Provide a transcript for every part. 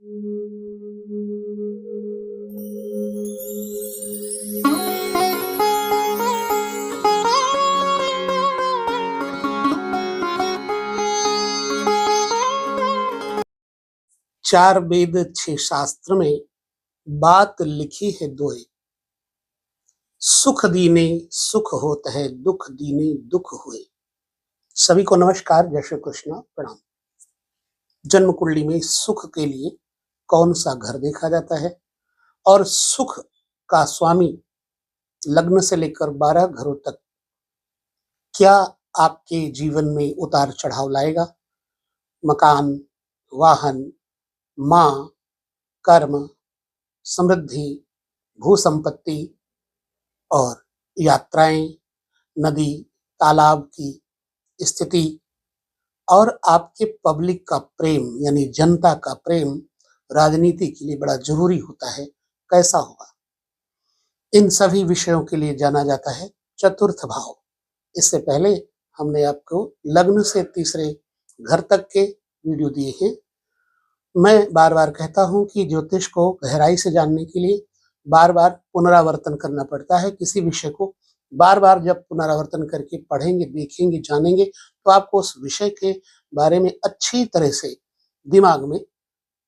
चार वेद छह शास्त्र में बात लिखी है दोए। सुख दीने सुख होत है, दुख दीने दुख हुए। सभी को नमस्कार, जय श्री कृष्ण, प्रणाम। जन्म कुंडली में सुख के लिए कौन सा घर देखा जाता है और सुख का स्वामी लग्न से लेकर 12 घरों तक क्या आपके जीवन में उतार चढ़ाव लाएगा? मकान, वाहन, मां, कर्म, समृद्धि, भू संपत्ति और यात्राएं, नदी तालाब की स्थिति और आपके पब्लिक का प्रेम यानी जनता का प्रेम राजनीति के लिए बड़ा जरूरी होता है, कैसा होगा? इन सभी विषयों के लिए जाना जाता है चतुर्थ भाव। इससे पहले हमने आपको लग्न से तीसरे घर तक के वीडियो दिए हैं। मैं बार बार कहता हूं कि ज्योतिष को गहराई से जानने के लिए बार बार पुनरावर्तन करना पड़ता है। किसी विषय को बार बार जब पुनरावर्तन करके पढ़ेंगे, देखेंगे, जानेंगे तो आपको उस विषय के बारे में अच्छी तरह से दिमाग में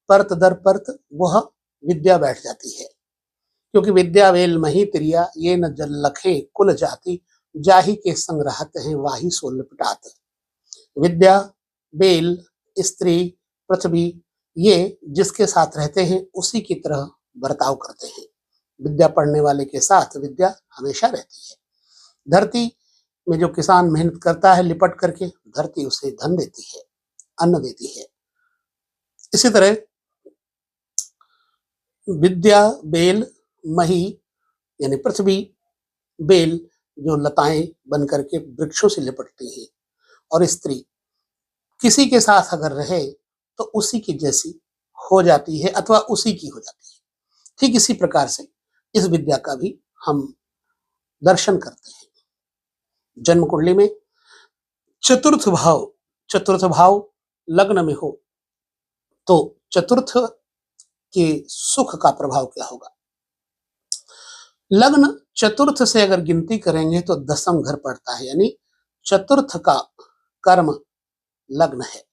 परत दर परत वह विद्या बैठ जाती है। क्योंकि विद्या वेल मही त्रिया, ये न जल लखे कुल जाति, जाही के संग रहत हैं वाही सो लिपटात। विद्या, बेल, स्त्री, पृथ्वी, ये जिसके साथ रहते हैं उसी की तरह बर्ताव करते हैं। विद्या पढ़ने वाले के साथ विद्या हमेशा रहती है। धरती में जो किसान मेहनत करता है लिपट करके, धरती उसे धन देती है, अन्न देती है। इसी तरह विद्या, बेल, मही यानी पृथ्वी, बेल जो लताएं बन करके वृक्षों से लिपटती हैं, और स्त्री किसी के साथ अगर रहे तो उसी की जैसी हो जाती है अथवा उसी की हो जाती है। ठीक इसी प्रकार से इस विद्या का भी हम दर्शन करते हैं। जन्म कुंडली में चतुर्थ भाव लग्न में हो तो चतुर्थ के सुख का प्रभाव क्या होगा? लग्न चतुर्थ से अगर गिनती करेंगे तो 10वां घर पड़ता है, यानी चतुर्थ का कर्म लग्न है।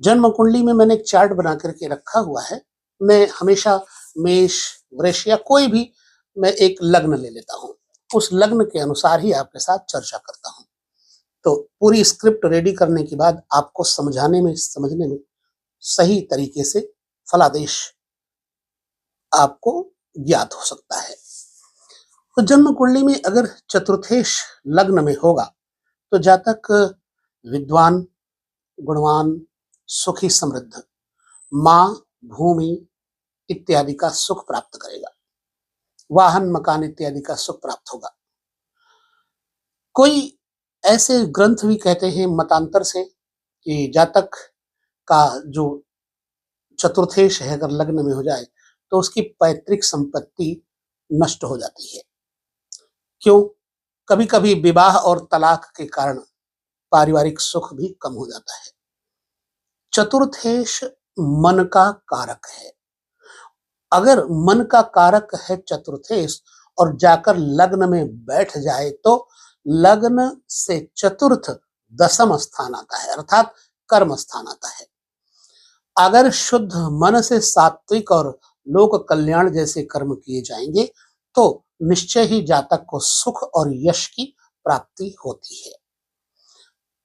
जन्म कुंडली में मैंने एक चार्ट बना करके रखा हुआ है। मैं हमेशा मेष, वृष या कोई भी मैं एक लग्न ले लेता हूं, उस लग्न के अनुसार ही आपके साथ चर्चा करता हूं। तो पूरी स्क्रिप्ट रेडी करने के बाद आपको समझने में सही तरीके से फलादेश आपको ज्ञात हो सकता है। तो जन्म कुंडली में अगर चतुर्थेश लग्न में होगा तो जातक विद्वान, गुणवान, सुखी, समृद्ध, मां, भूमि इत्यादि का सुख प्राप्त करेगा। वाहन, मकान इत्यादि का सुख प्राप्त होगा। कोई ऐसे ग्रंथ भी कहते हैं मतांतर से कि जातक का जो चतुर्थेश है अगर लग्न में हो जाए तो उसकी पैतृक संपत्ति नष्ट हो जाती है। क्यों? कभी कभी विवाह और तलाक के कारण पारिवारिक सुख भी कम हो जाता है। चतुर्थेश मन का कारक है। अगर मन का कारक है चतुर्थेश और जाकर लग्न में बैठ जाए तो लग्न से चतुर्थ 10वां स्थान आता है, अर्थात कर्म स्थान आता है। अगर शुद्ध मन से सात्विक और लोक कल्याण जैसे कर्म किए जाएंगे तो निश्चय ही जातक को सुख और यश की प्राप्ति होती है।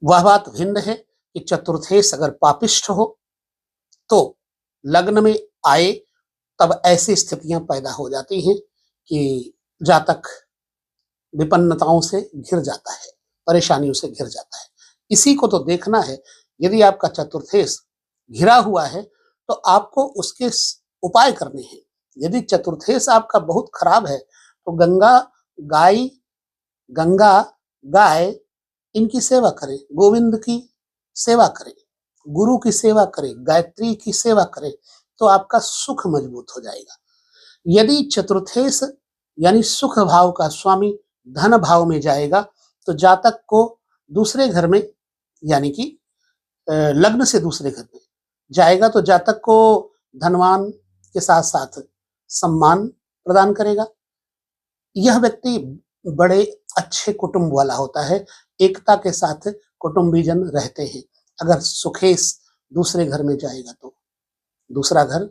वह बात भिन्न है कि चतुर्थेश अगर पापिष्ठ हो तो लग्न में आए तब ऐसी स्थितियां पैदा हो जाती हैं कि जातक विपन्नताओं से घिर जाता है, परेशानियों से घिर जाता है। इसी को तो देखना है। यदि आपका चतुर्थेश घिरा हुआ है तो आपको उसके उपाय करने हैं। यदि चतुर्थेश आपका बहुत खराब है तो गंगा गाय इनकी सेवा करें, गोविंद की सेवा करें, गुरु की सेवा करें, गायत्री की सेवा करें तो आपका सुख मजबूत हो जाएगा। यदि चतुर्थेश यानी सुख भाव का स्वामी धन भाव में जाएगा तो जातक को दूसरे घर में यानी कि लग्न से दूसरे घर में जाएगा तो जातक को धनवान के साथ साथ सम्मान प्रदान करेगा। यह व्यक्ति बड़े अच्छे कुटुंब वाला होता है, एकता के साथ कुटुंबीजन रहते हैं। अगर सुखेश दूसरे घर में जाएगा तो दूसरा घर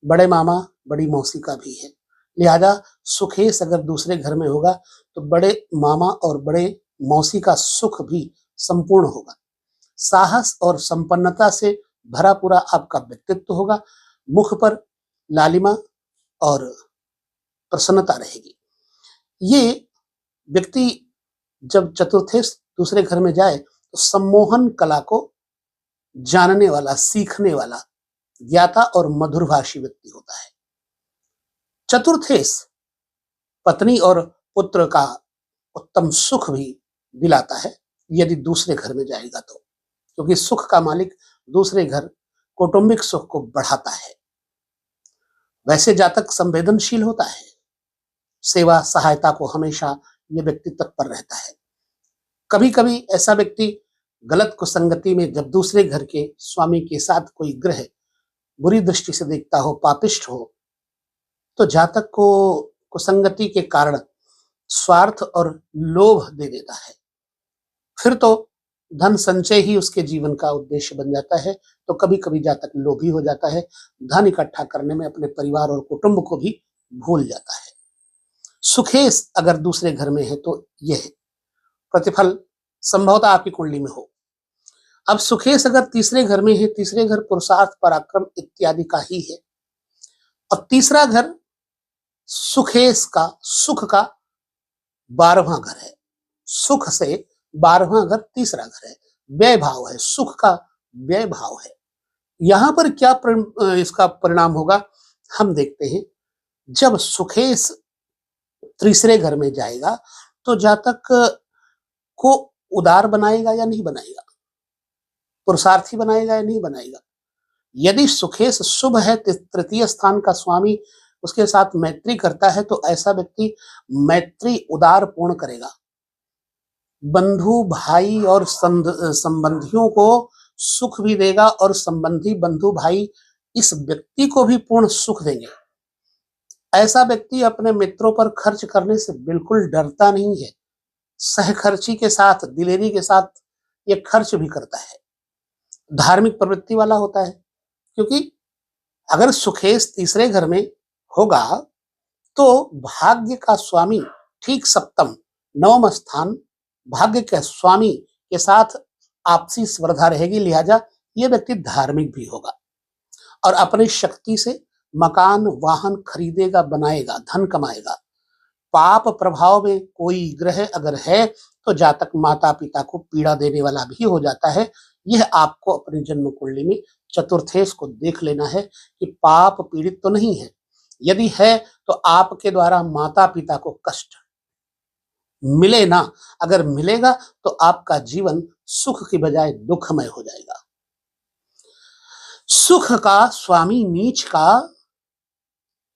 बड़े मामा बड़ी मौसी का भी है, लिहाजा सुखेश अगर दूसरे घर में होगा तो बड़े मामा और बड़े मौसी का सुख भी संपूर्ण होगा। साहस और संपन्नता से भरा पूरा आपका व्यक्तित्व होगा। मुख पर लालिमा और प्रसन्नता रहेगी। ये व्यक्ति जब चतुर्थेश दूसरे घर में जाए तो सम्मोहन कला को जानने वाला, सीखने वाला, ज्ञाता और मधुरभाषी व्यक्ति होता है। चतुर्थेश पत्नी और पुत्र का उत्तम सुख भी दिलाता है यदि दूसरे घर में जाएगा तो, क्योंकि सुख का मालिक दूसरे घर कौटुंबिक सुख को बढ़ाता है। वैसे जातक संवेदनशील होता है, सेवा सहायता को हमेशा यह व्यक्ति तत्पर रहता है। कभी कभी ऐसा व्यक्ति गलत कुसंगति में जब दूसरे घर के स्वामी के साथ कोई ग्रह बुरी दृष्टि से देखता हो, पापिष्ट हो, तो जातक को कुसंगति के कारण स्वार्थ और लोभ दे देता है। फिर तो धन संचय ही उसके जीवन का उद्देश्य बन जाता है। तो कभी कभी जातक लोभी हो जाता है, धन इकट्ठा करने में अपने परिवार और कुटुंब को भी भूल जाता है। सुखेश अगर दूसरे घर में है तो यह प्रतिफल संभवतः आपकी कुंडली में हो। अब सुखेश अगर तीसरे घर में है, तीसरे घर पुरुषार्थ पराक्रम इत्यादि का ही है, और तीसरा घर सुखेश का सुख का 12वां घर है। सुख से 12वां घर तीसरा घर है, व्यय भाव है, सुख का व्यय भाव है। यहां पर क्या इसका परिणाम होगा हम देखते हैं। जब सुखेश तीसरे घर में जाएगा तो जातक को उदार बनाएगा या नहीं बनाएगा, पुरुषार्थी बनाएगा या नहीं बनाएगा। यदि सुखेश शुभ है, तृतीय स्थान का स्वामी उसके साथ मैत्री करता है, तो ऐसा व्यक्ति मैत्री उदार पूर्ण करेगा। बंधु भाई और संबंधियों को सुख भी देगा और संबंधी बंधु भाई इस व्यक्ति को भी पूर्ण सुख देंगे। ऐसा व्यक्ति अपने मित्रों पर खर्च करने से बिल्कुल डरता नहीं है, सहखर्ची के साथ, दिलेरी के साथ ये खर्च भी करता है। धार्मिक प्रवृत्ति वाला होता है, क्योंकि अगर सुखेश तीसरे घर में होगा तो भाग्य का स्वामी ठीक सप्तम 9वां स्थान भाग्य के स्वामी के साथ आपसी स्पर्धा रहेगी। लिहाजा ये व्यक्ति धार्मिक भी होगा और अपनी शक्ति से मकान वाहन खरीदेगा, बनाएगा, धन कमाएगा। पाप प्रभाव में कोई ग्रह अगर है तो जातक माता पिता को पीड़ा देने वाला भी हो जाता है। यह आपको अपनी जन्म कुंडली में चतुर्थेश को देख लेना है कि पाप पीड़ित तो नहीं है। यदि है तो आपके द्वारा माता पिता को कष्ट मिले ना, अगर मिलेगा तो आपका जीवन सुख की बजाय दुखमय हो जाएगा। सुख का स्वामी नीच का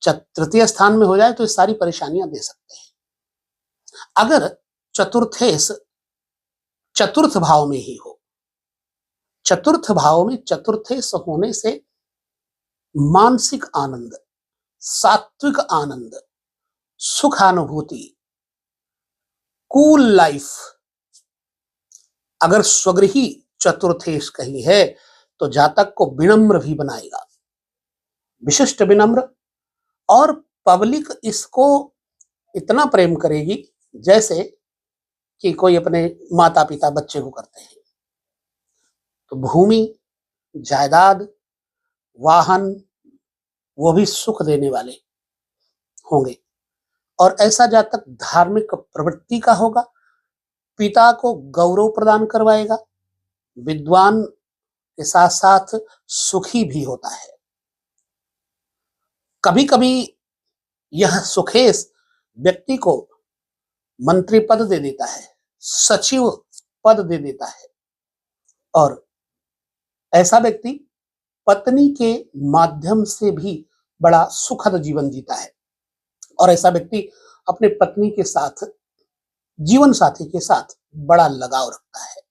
तृतीय स्थान में हो जाए तो ये सारी परेशानियां दे सकते हैं। अगर चतुर्थेश चतुर्थ भाव में ही हो, चतुर्थ भाव में चतुर्थेश होने से मानसिक आनंद, सात्विक आनंद, सुखानुभूति, कूल लाइफ, अगर स्वगृही चतुर्थेश कहीं है तो जातक को विनम्र भी बनाएगा, विशिष्ट विनम्र, और पब्लिक इसको इतना प्रेम करेगी जैसे कि कोई अपने माता पिता बच्चे को करते हैं। तो भूमि, जायदाद, वाहन वो भी सुख देने वाले होंगे। और ऐसा जातक धार्मिक प्रवृत्ति का होगा, पिता को गौरव प्रदान करवाएगा, विद्वान के साथ साथ सुखी भी होता है। कभी कभी यह सुखेश व्यक्ति को मंत्री पद दे देता है, सचिव पद दे देता है, और ऐसा व्यक्ति पत्नी के माध्यम से भी बड़ा सुखद जीवन जीता है। और ऐसा व्यक्ति अपने पत्नी के साथ, जीवन साथी के साथ बड़ा लगाव रखता है।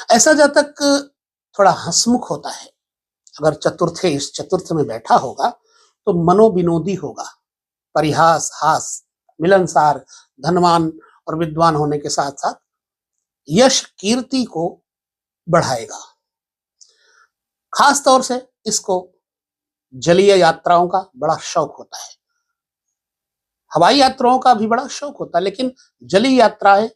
ऐसा जातक थोड़ा हंसमुख होता है, अगर चतुर्थेश चतुर्थ में बैठा होगा तो मनोविनोदी होगा, परिहास, हास, मिलनसार, धनवान और विद्वान होने के साथ साथ यश कीर्ति को बढ़ाएगा। खास तौर से इसको जलीय यात्राओं का बड़ा शौक होता है, हवाई यात्राओं का भी बड़ा शौक होता है, लेकिन जलीय यात्राएं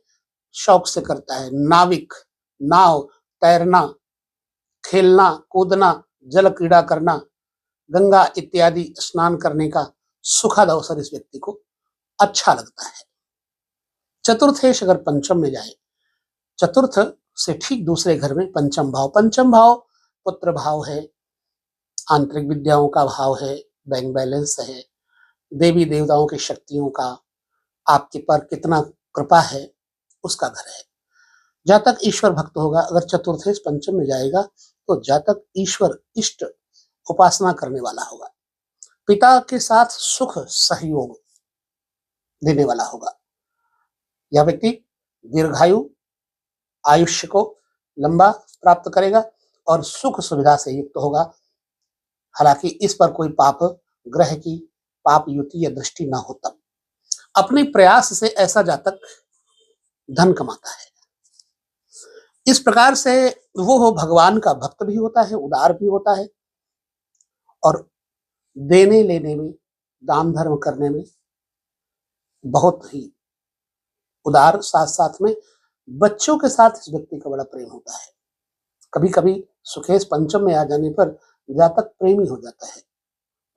शौक से करता है। नाविक, नाव, तैरना, खेलना, कूदना, जल क्रीड़ा करना, गंगा इत्यादि स्नान करने का सुखद अवसर इस व्यक्ति को अच्छा लगता है। चतुर्थेश अगर पंचम में जाए, चतुर्थ से ठीक दूसरे घर में पंचम भाव पुत्र भाव है, आंतरिक विद्याओं का भाव है, बैंक बैलेंस है, देवी देवताओं की शक्तियों का आपके पर कितना कृपा है उसका घर है। जातक ईश्वर भक्त होगा, अगर चतुर्थेश पंचम में जाएगा तो जातक ईश्वर इष्ट उपासना करने वाला होगा, पिता के साथ सुख सहयोग देने वाला होगा। यह व्यक्ति दीर्घायु आयुष्य को लंबा प्राप्त करेगा और सुख सुविधा से युक्त होगा। हालांकि इस पर कोई पाप ग्रह की पाप युति या दृष्टि ना हो तब। अपने प्रयास से ऐसा जातक धन कमाता है। इस प्रकार से वो भगवान का भक्त भी होता है, उदार भी होता है और देने लेने में, दान धर्म करने में बहुत ही उदार, साथ साथ में बच्चों के साथ इस व्यक्ति का बड़ा प्रेम होता है। कभी कभी सुखेश पंचम में आ जाने पर जातक प्रेमी हो जाता है,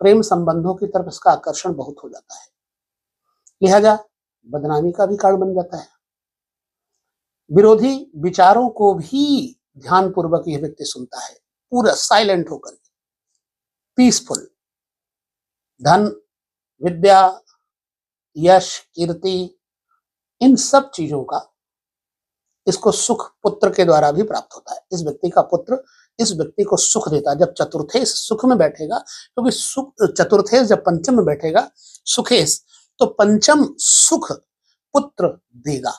प्रेम संबंधों की तरफ इसका आकर्षण बहुत हो जाता है, लिहाजा बदनामी का भी कारण बन जाता है। विरोधी विचारों को भी ध्यानपूर्वक यह व्यक्ति सुनता है, पूरा साइलेंट होकर, पीसफुल। धन, विद्या, यश, कीर्ति, इन सब चीजों का इसको सुख पुत्र के द्वारा भी प्राप्त होता है। इस व्यक्ति का पुत्र इस व्यक्ति को सुख देता है। जब चतुर्थेश सुख में बैठेगा, क्योंकि सुख चतुर्थेश जब पंचम में बैठेगा सुखेश, तो पंचम सुख पुत्र देगा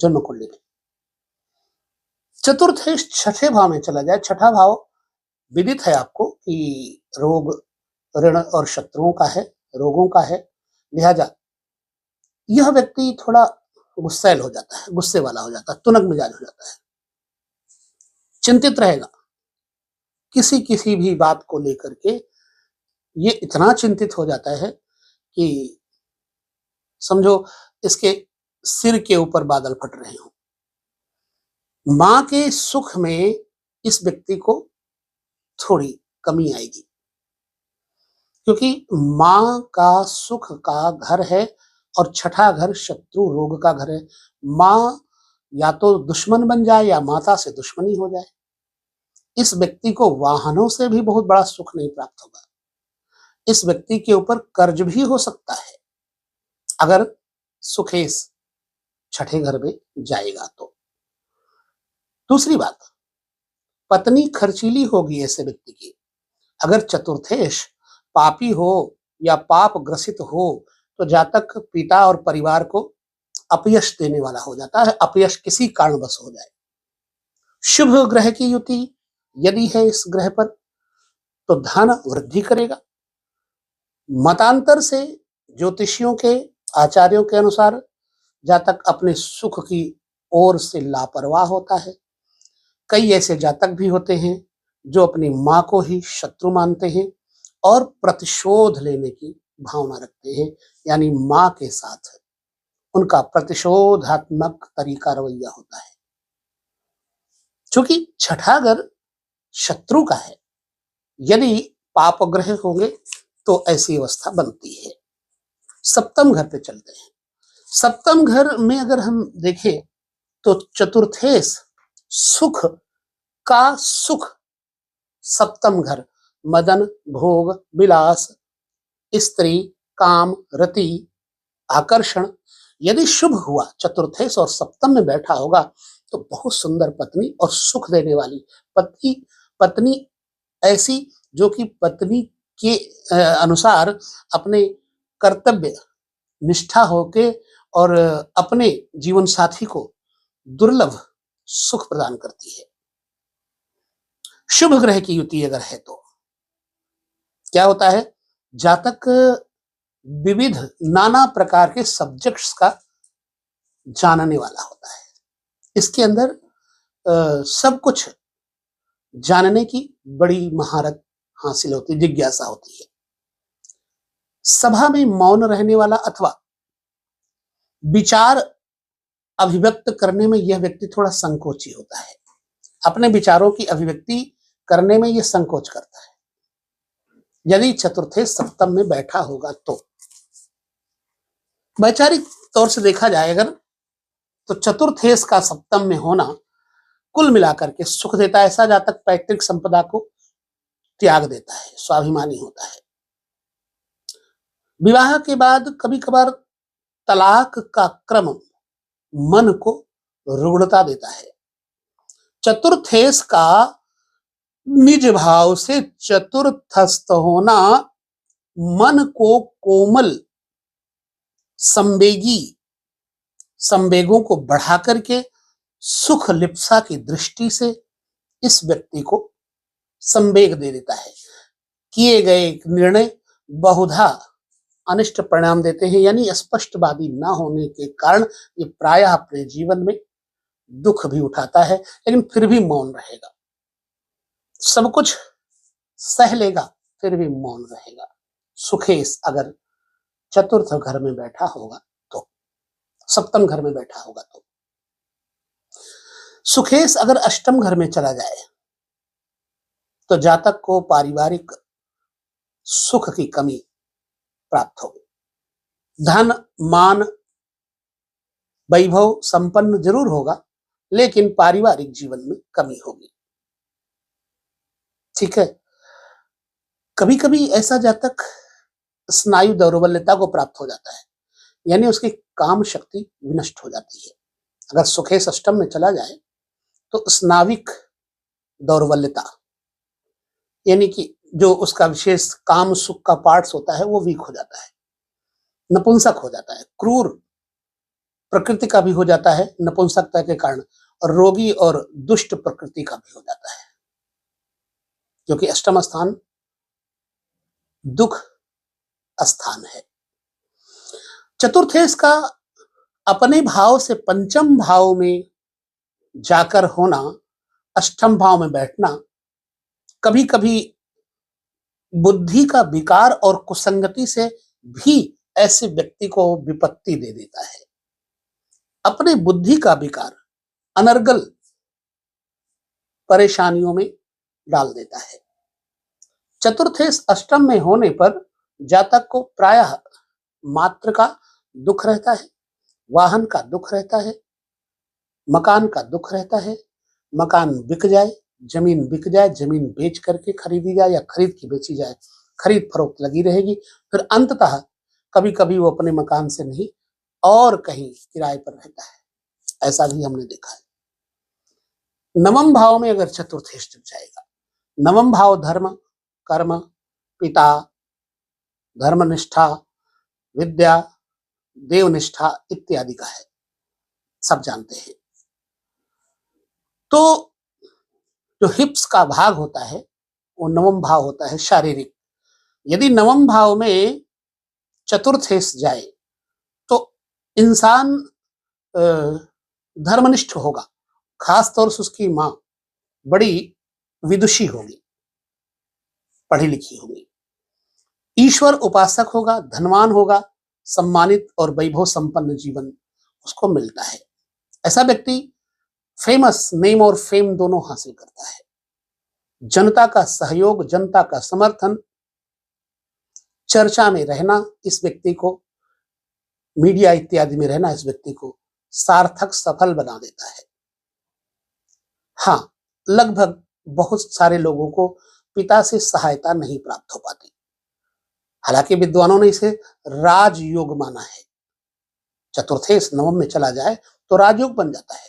जन्म कुंडली में। चतुर्थेश छठे भाव में चला जाए, छठा भाव विदित है आपको कि रोग, ऋण और शत्रुओं का है, रोगों का है, लिहाजा यह व्यक्ति थोड़ा गुस्सैल हो जाता है, गुस्से वाला हो जाता है, तुनक मिजाज हो जाता है, चिंतित रहेगा किसी किसी भी बात को लेकर के। ये इतना चिंतित हो जाता है कि समझो इसके सिर के ऊपर बादल फट रहे हो। मां के सुख में इस व्यक्ति को थोड़ी कमी आएगी, क्योंकि मां का सुख का घर है और छठा घर शत्रु रोग का घर है। मां या तो दुश्मन बन जाए या माता से दुश्मनी हो जाए। इस व्यक्ति को वाहनों से भी बहुत बड़ा सुख नहीं प्राप्त होगा। इस व्यक्ति के ऊपर कर्ज भी हो सकता है अगर सुखेश छठे घर में जाएगा तो। दूसरी बात, पत्नी खर्चीली होगी ऐसे व्यक्ति की। अगर चतुर्थेश पापी हो या पाप ग्रसित हो तो जातक पिता और परिवार को अपयश देने वाला हो जाता है, अपयश किसी कारणवश हो जाए। शुभ ग्रह की युति यदि है इस ग्रह पर तो धन वृद्धि करेगा। मतांतर से ज्योतिषियों के आचार्यों के अनुसार जातक अपने सुख की ओर से लापरवाह होता है। कई ऐसे जातक भी होते हैं जो अपनी मां को ही शत्रु मानते हैं और प्रतिशोध लेने की भावना रखते हैं, यानी मां के साथ उनका प्रतिशोधात्मक तरीका रवैया होता है। क्योंकि छठा घर शत्रु का है, यदि पाप ग्रह होंगे तो ऐसी अवस्था बनती है। सप्तम घर पे चलते हैं। सप्तम घर में अगर हम देखें तो चतुर्थेश सुख का सुख, सप्तम घर मदन, भोग, विलास, स्त्री, काम, रति, आकर्षण, यदि शुभ हुआ चतुर्थेश और सप्तम में बैठा होगा तो बहुत सुंदर पत्नी और सुख देने वाली पत्नी ऐसी जो कि पत्नी के अनुसार अपने कर्तव्य निष्ठा होके और अपने जीवन साथी को दुर्लभ सुख प्रदान करती है। शुभ ग्रह की युति अगर है तो क्या होता है, जातक विविध नाना प्रकार के सब्जेक्ट्स का जानने वाला होता है। इसके अंदर सब कुछ जानने की बड़ी महारत हासिल होती है, जिज्ञासा होती है। सभा में मौन रहने वाला अथवा विचार अभिव्यक्त करने में यह व्यक्ति थोड़ा संकोची होता है। अपने विचारों की अभिव्यक्ति करने में यह संकोच करता है। यदि चतुर्थे सप्तम में बैठा होगा तो वैचारिक तौर से देखा जाए अगर, तो चतुर्थेश का सप्तम में होना कुल मिलाकर के सुख देता है। ऐसा जातक पैतृक संपदा को त्याग देता है, स्वाभिमानी होता है। विवाह के बाद कभी कभार तलाक का क्रम मन को रुग्णता देता है। चतुर्थेश का निज भाव से चतुर्थस्थ होना मन को कोमल संवेगों को बढ़ा करके सुख लिप्सा की दृष्टि से इस व्यक्ति को संवेग दे देता है। किए गए निर्णय बहुधा अनिष्ट परिणाम देते हैं, यानी स्पष्टवादी न होने के कारण ये प्रायः अपने जीवन में दुख भी उठाता है, लेकिन फिर भी मौन रहेगा। सब कुछ सह लेगा, फिर भी मौन रहेगा। सुखेश अगर चतुर्थ घर में बैठा होगा तो, सप्तम घर में बैठा होगा तो। सुखेश अगर अष्टम घर में चला जाए तो जातक को पारिवारिक सुख की कमी प्राप्त होगी। धन मान वैभव संपन्न जरूर होगा, लेकिन पारिवारिक जीवन में कमी होगी। ठीक है। कभी कभी ऐसा जातक स्नायु दौर्बल्यता को प्राप्त हो जाता है, यानी उसकी काम शक्ति विनष्ट हो जाती है। अगर सुखेश अष्टम में चला जाए तो स्नाविक दौर्बल्यता, यानी कि जो उसका विशेष काम सुख का पार्ट्स होता है वो वीक हो जाता है, नपुंसक हो जाता है, क्रूर प्रकृति का भी हो जाता है नपुंसकता के कारण, और रोगी और दुष्ट प्रकृति का भी हो जाता है, क्योंकि अष्टम स्थान दुख स्थान है। चतुर्थेश का अपने भाव से पंचम भाव में जाकर होना, अष्टम भाव में बैठना, कभी कभी बुद्धि का विकार और कुसंगति से भी ऐसे व्यक्ति को विपत्ति दे देता है। अपने बुद्धि का विकार अनर्गल परेशानियों में डाल देता है। चतुर्थेश अष्टम में होने पर जातक को प्रायः मात्र का दुख रहता है, वाहन का दुख रहता है, मकान का दुख रहता है। मकान बिक जाए, जमीन बिक जाए, जमीन बेच करके खरीदी जाए या खरीद के बेची जाए, खरीद फरोख्त लगी रहेगी। फिर अंततः कभी कभी वो अपने मकान से नहीं और कहीं किराए पर रहता है। ऐसा भी हमने देखा है। नवम भाव में अगर चतुर्थेश जुट जाएगा, नवम भाव धर्म, कर्म, पिता, धर्मनिष्ठा, विद्या, देवनिष्ठा इत्यादि का है, सब जानते हैं। तो जो हिप्स का भाग होता है वो नवम भाव होता है शारीरिक। यदि नवम भाव में चतुर्थेश जाए तो इंसान धर्मनिष्ठ होगा, खासतौर से उसकी माँ बड़ी विदुषी होगी, पढ़ी लिखी होगी, ईश्वर उपासक होगा, धनवान होगा, सम्मानित और वैभव संपन्न जीवन उसको मिलता है। ऐसा व्यक्ति फेमस, नेम और फेम दोनों हासिल करता है। जनता का सहयोग, जनता का समर्थन, चर्चा में रहना इस व्यक्ति को, मीडिया इत्यादि में रहना इस व्यक्ति को सार्थक सफल बना देता है। हाँ, लगभग बहुत सारे लोगों को पिता से सहायता नहीं प्राप्त हो पाती, हालांकि विद्वानों ने इसे राजयोग माना है। चतुर्थेश नवम में चला जाए तो राजयोग बन जाता है।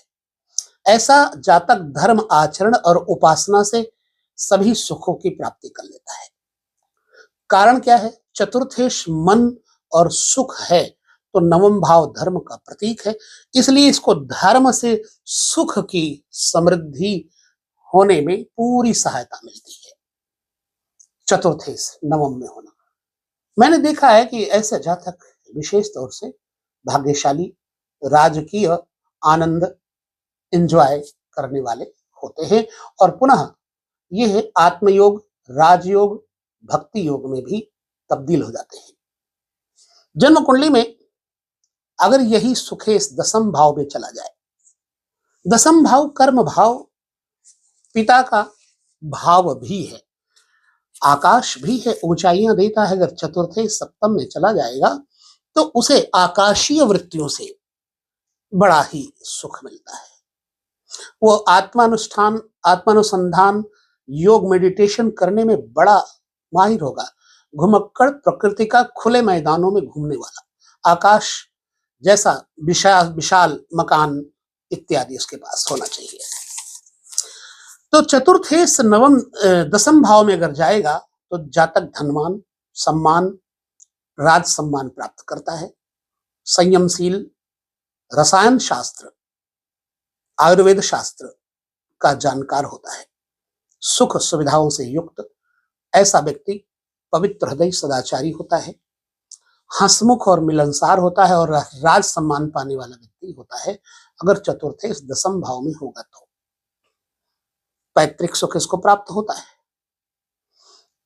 ऐसा जातक धर्म आचरण और उपासना से सभी सुखों की प्राप्ति कर लेता है। कारण क्या है? चतुर्थेश मन और सुख है, तो नवम भाव धर्म का प्रतीक है, इसलिए इसको धर्म से सुख की समृद्धि होने में पूरी सहायता मिलती है। चतुर्थे नवम में होना, मैंने देखा है कि ऐसे जातक विशेष तौर से भाग्यशाली, राजकीय आनंद एंजॉय करने वाले होते हैं और पुनः ये आत्मयोग, राजयोग, भक्ति योग में भी तब्दील हो जाते हैं। जन्म कुंडली में अगर यही सुखेश दसम भाव में चला जाए, दसम भाव कर्म भाव, पिता का भाव भी है, आकाश भी है, ऊंचाइयां देता है। अगर चतुर्थे सप्तम में चला जाएगा तो उसे आकाशीय वृत्तियों से बड़ा ही सुख मिलता है। वो आत्मानुष्ठान, आत्मानुसंधान, योग, मेडिटेशन करने में बड़ा माहिर होगा। घुमक्कड़ प्रकृति का खुले मैदानों में घूमने वाला, आकाश जैसा विशाल विशाल मकान इत्यादि उसके पास होना चाहिए। तो चतुर्थे नवम दसम भाव में अगर जाएगा तो जातक धनवान, सम्मान, राज सम्मान प्राप्त करता है। संयमशील, रसायन शास्त्र, आयुर्वेद शास्त्र का जानकार होता है। सुख सुविधाओं से युक्त ऐसा व्यक्ति पवित्र हृदय, सदाचारी होता है, हंसमुख और मिलनसार होता है और राज सम्मान पाने वाला व्यक्ति होता है। अगर चतुर्थे दसम भाव में होगा तो पैतृक सुख इसको प्राप्त होता है,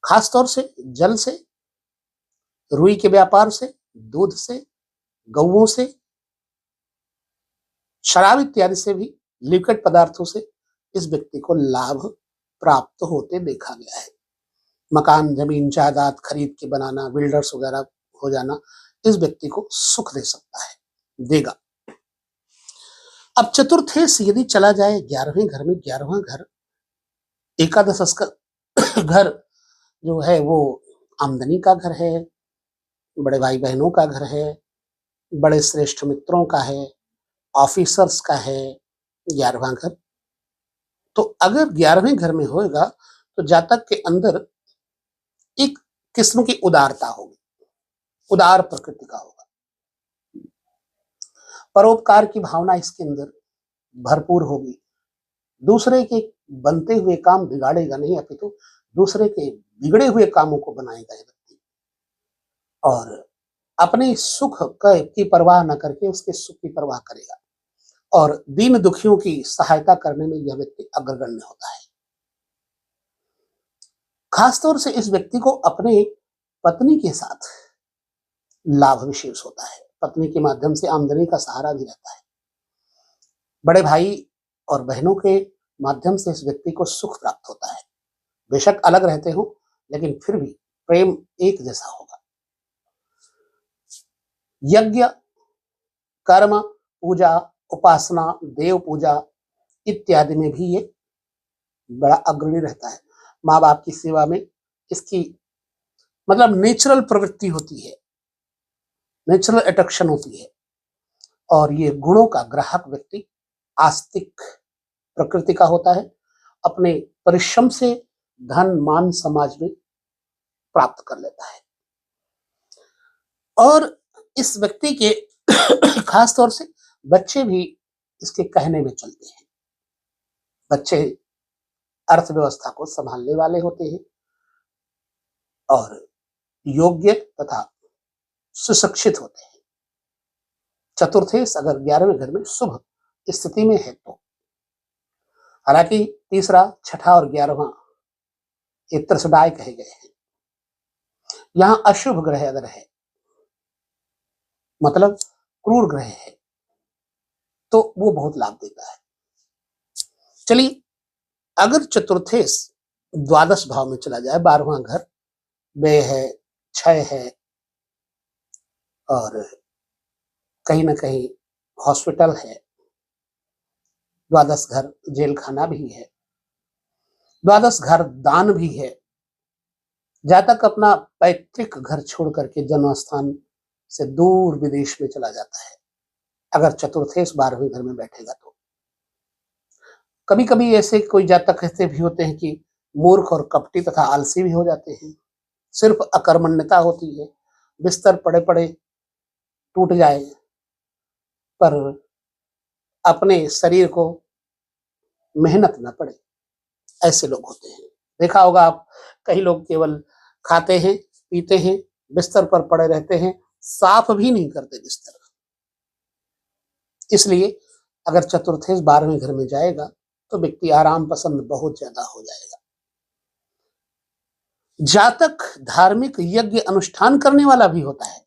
खासतौर से जल से, रुई के व्यापार से, दूध से, गौओं से, शराब इत्यादि से भी, लिक्विड पदार्थों से इस व्यक्ति को लाभ प्राप्त होते देखा गया है। मकान, जमीन, जायदाद खरीद के बनाना, बिल्डर्स वगैरह हो जाना इस व्यक्ति को सुख दे सकता है, देगा। अब चतुर्थे से यदि चला जाए 11वें घर में, 11वां घर एकादश घर जो है वो आमदनी का घर है, बड़े भाई बहनों का घर है, बड़े श्रेष्ठ मित्रों का है, ऑफिसर्स का है 11वां घर। तो अगर 11वें घर में होगा तो जातक के अंदर एक किस्म की उदारता होगी, उदार प्रकृति का होगा, परोपकार की भावना इसके अंदर भरपूर होगी। दूसरे के बनते हुए काम बिगाड़ेगा नहीं, अपितु दूसरे के बिगड़े हुए कामों को बनाएगा व्यक्ति और अपने सुख की परवाह न करके उसके सुख की परवाह करेगा और दीन दुखियों की सहायता करने में यह व्यक्ति अग्रगण्य होता है। खासतौर से इस व्यक्ति को अपने पत्नी के साथ लाभ विशेष होता है, पत्नी के माध्यम से आमदनी का सहारा भी रहता है। बड़े भाई और बहनों के माध्यम से इस व्यक्ति को सुख प्राप्त होता है। बेशक अलग रहते हो लेकिन फिर भी प्रेम एक जैसा होगा। यज्ञ, कर्म, पूजा, उपासना, देव पूजा इत्यादि में भी ये बड़ा अग्रणी रहता है। माँ बाप की सेवा में इसकी मतलब नेचुरल प्रवृत्ति होती है, नेचुरल अट्रैक्शन होती है और ये गुणों का ग्राहक व्यक्ति आस्तिक प्रकृति का होता है। अपने परिश्रम से धन मान समाज में प्राप्त कर लेता है और इस व्यक्ति के खास तौर से बच्चे भी इसके कहने में चलते हैं। बच्चे अर्थव्यवस्था को संभालने वाले होते हैं और योग्य तथा सुशिक्षित होते हैं। चतुर्थेश अगर 11वें घर में शुभ स्थिति में है तो, हालांकि तीसरा, छठा और 11वां ये त्रसदाय कहे गए हैं। यहां अशुभ ग्रह अगर है मतलब क्रूर ग्रह है तो वो बहुत लाभ देता है। चलिए, अगर चतुर्थेश द्वादश भाव में चला जाए, 12वां घर, व्यय है, क्षय है और कहीं ना कहीं हॉस्पिटल है, द्वादश घर जेल खाना भी है, द्वादश घर दान भी है, जातक अपना पैतृक घर छोड़ करके जन्म स्थान से दूर विदेश में चला जाता है अगर चतुर्थेश 12वें घर में बैठेगा तो। कभी कभी ऐसे कोई जातक ऐसे भी होते हैं कि मूर्ख और कपटी तथा आलसी भी हो जाते हैं। सिर्फ अकर्मण्यता होती है, बिस्तर पड़े पड़े टूट जाए पर अपने शरीर को मेहनत न पड़े, ऐसे लोग होते हैं। देखा होगा आप, कई लोग केवल खाते हैं, पीते हैं, बिस्तर पर पड़े रहते हैं, साफ भी नहीं करते बिस्तर। इसलिए अगर चतुर्थेश 12वें घर में जाएगा तो व्यक्ति आराम पसंद बहुत ज्यादा हो जाएगा। जातक धार्मिक यज्ञ अनुष्ठान करने वाला भी होता है,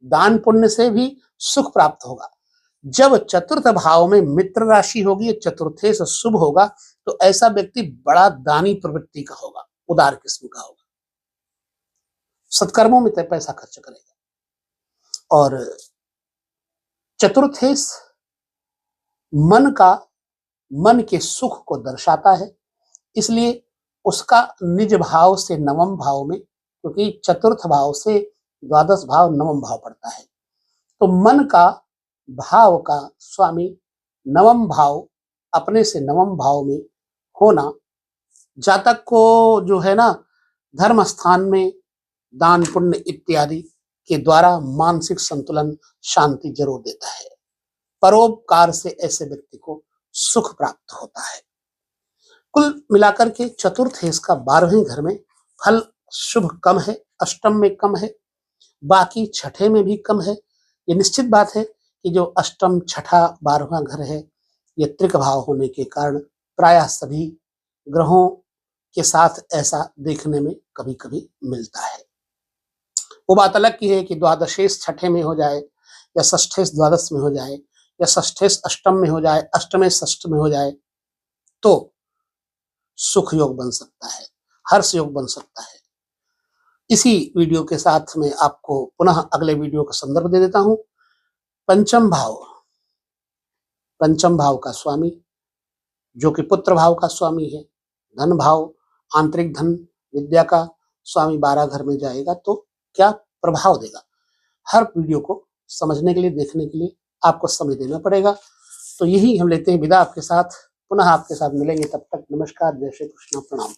दान पुण्य से भी सुख प्राप्त होगा। जब चतुर्थ भाव में मित्र राशि होगी, चतुर्थेश शुभ होगा, तो ऐसा व्यक्ति बड़ा दानी प्रवृत्ति का होगा, उदार किस्म का होगा, सत्कर्मों में पैसा खर्च करेगा। और चतुर्थेश मन के सुख को दर्शाता है, इसलिए उसका निज भाव से नवम भाव में, क्योंकि चतुर्थ भाव से द्वादश भाव नवम भाव पड़ता है, तो मन का भाव का स्वामी नवम भाव, अपने से नवम भाव में होना जातक को जो है ना, धर्म स्थान में दान पुण्य इत्यादि के द्वारा मानसिक संतुलन शांति जरूर देता है। परोपकार से ऐसे व्यक्ति को सुख प्राप्त होता है। कुल मिलाकर के चतुर्थेश का 12वें घर में फल शुभ कम है, अष्टम में कम है, बाकी छठे में भी कम है। ये निश्चित बात है कि जो अष्टम, छठा, 12वां घर है, ये त्रिक भाव होने के कारण प्रायः सभी ग्रहों के साथ ऐसा देखने में कभी कभी मिलता है। वो बात अलग की है कि द्वादशेश छठे में हो जाए, या षष्ठेश द्वादश में हो जाए, या षष्ठेश अष्टम में हो जाए, अष्टमेश षष्ठ में हो जाए, तो सुख योग बन सकता है, हर्ष योग बन सकता है। इसी वीडियो के साथ मैं आपको पुनः अगले वीडियो का संदर्भ दे देता हूं। पंचम भाव का स्वामी जो कि पुत्र भाव का स्वामी है, धन भाव, आंतरिक धन विद्या का स्वामी 12 घर में जाएगा तो क्या प्रभाव देगा, हर वीडियो को समझने के लिए, देखने के लिए आपको समय देना पड़ेगा। तो यही हम लेते हैं विदा आपके साथ, पुनः आपके साथ मिलेंगे, तब तक नमस्कार, जय श्री कृष्ण, प्रणाम।